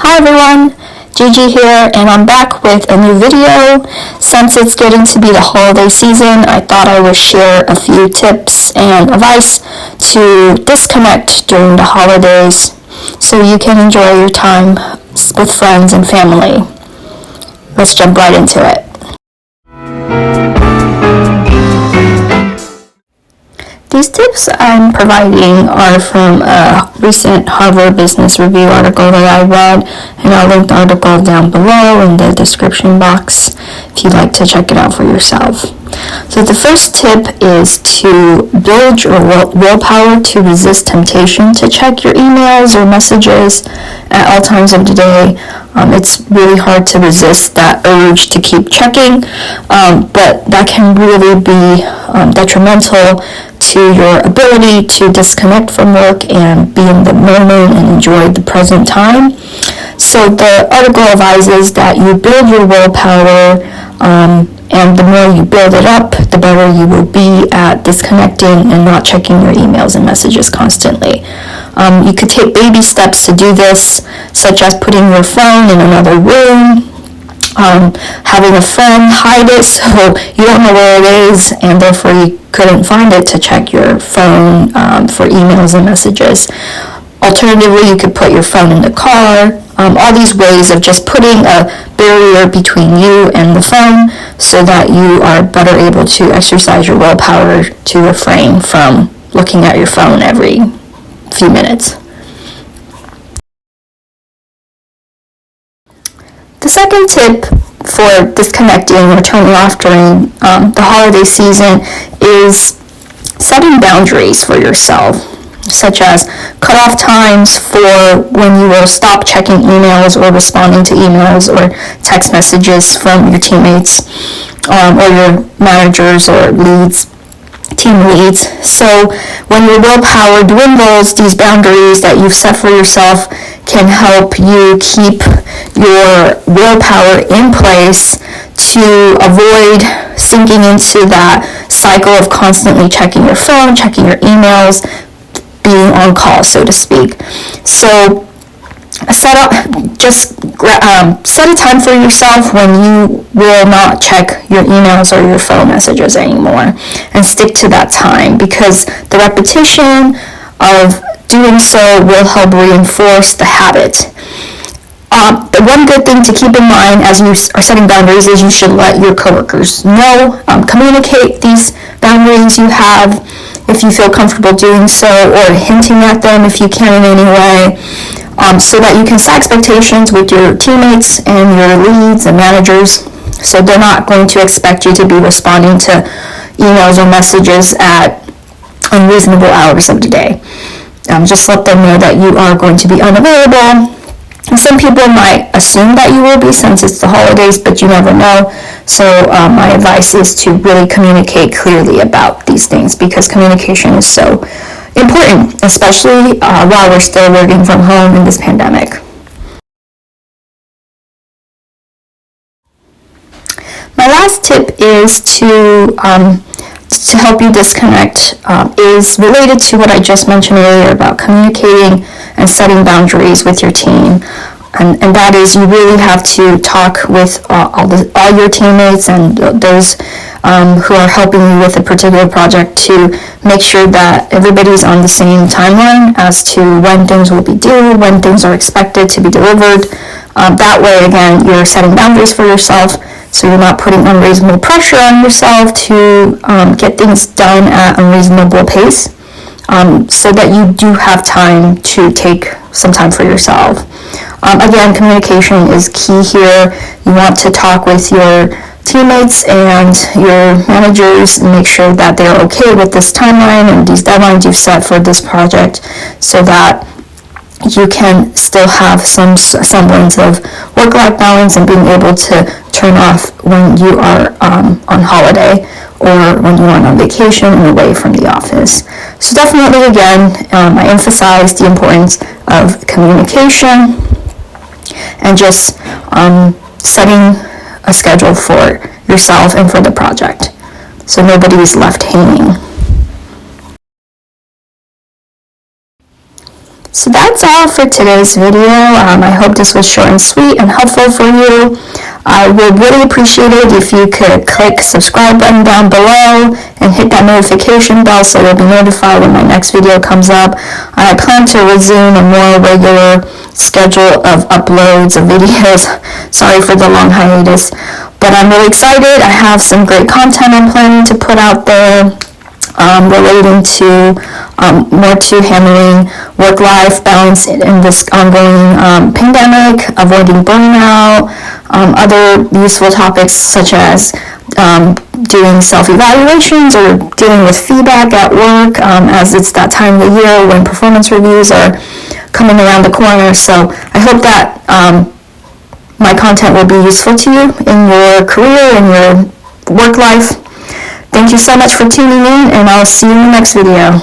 Hi everyone, GeGe here, and I'm back with a new video. Since it's getting to be the holiday season, I thought I would share a few tips and advice to disconnect during the holidays so you can enjoy your time with friends and family. Let's jump right into it. These tips I'm providing are from a recent Harvard Business Review article that I read, and I'll link the article down below in the description box if you'd like to check it out for yourself. So the first tip is to build your willpower to resist temptation to check your emails or messages at all times of the day. It's really hard to resist that urge to keep checking, but that can really be detrimental to your ability to disconnect from work and be in the moment and enjoy the present time. So the article advises that you build your willpower, and the more you build it up, the better you will be at disconnecting and not checking your emails and messages constantly. You could take baby steps to do this, such as putting your phone in another room, having a friend hide it so you don't know where it is and therefore you couldn't find it to check your phone for emails and messages. Alternatively, you could put your phone in the car. All these ways of just putting a barrier between you and the phone so that you are better able to exercise your willpower to refrain from looking at your phone every few minutes. The second tip for disconnecting or turning off during the holiday season is setting boundaries for yourself, such as cutoff times for when you will stop checking emails or responding to emails or text messages from your teammates or your managers or team leads. So when your willpower dwindles, these boundaries that you've set for yourself can help you keep your willpower in place to avoid sinking into that cycle of constantly checking your phone, checking your emails, being on call, so to speak. So set a time for yourself when you will not check your emails or your phone messages anymore, and stick to that time, because the repetition of doing so will help reinforce the habit. The one good thing to keep in mind as you are setting boundaries is you should let your coworkers know, communicate these boundaries you have if you feel comfortable doing so, or hinting at them if you can in any way, so that you can set expectations with your teammates and your leads and managers, so they're not going to expect you to be responding to emails or messages at unreasonable hours of the day. Just let them know that you are going to be unavailable. And some people might assume that you will be, since it's the holidays, but you never know. So my advice is to really communicate clearly about these things, because communication is so important, especially while we're still working from home in this pandemic. My last tip is to help you disconnect is related to what I just mentioned earlier about communicating and setting boundaries with your team. And that is, you really have to talk with all your teammates and those who are helping you with a particular project to make sure that everybody's on the same timeline as to when things will be due, when things are expected to be delivered. That way, again, you're setting boundaries for yourself, so you're not putting unreasonable pressure on yourself to get things done at a reasonable pace, so that you do have time to take some time for yourself. Again, communication is key here. You want to talk with your teammates and your managers and make sure that they're okay with this timeline and these deadlines you've set for this project, so that you can still have some semblance of work-life balance and being able to turn off when you are on holiday or when you are on vacation and away from the office. So definitely, again, I emphasize the importance of communication and just setting a schedule for yourself and for the project, so nobody is left hanging. So that's all for today's video. I hope this was short and sweet and helpful for you. I would really appreciate it if you could click subscribe button down below and hit that notification bell so you'll be notified when my next video comes up. I plan to resume a more regular schedule of uploads of videos. Sorry for the long hiatus, but I'm really excited. I have some great content I'm planning to put out there. Relating to more to handling work-life balance in this ongoing pandemic, avoiding burnout, other useful topics such as doing self-evaluations or dealing with feedback at work, as it's that time of the year when performance reviews are coming around the corner. So I hope that my content will be useful to you in your career and your work life. Thank you so much for tuning in, and I'll see you in the next video.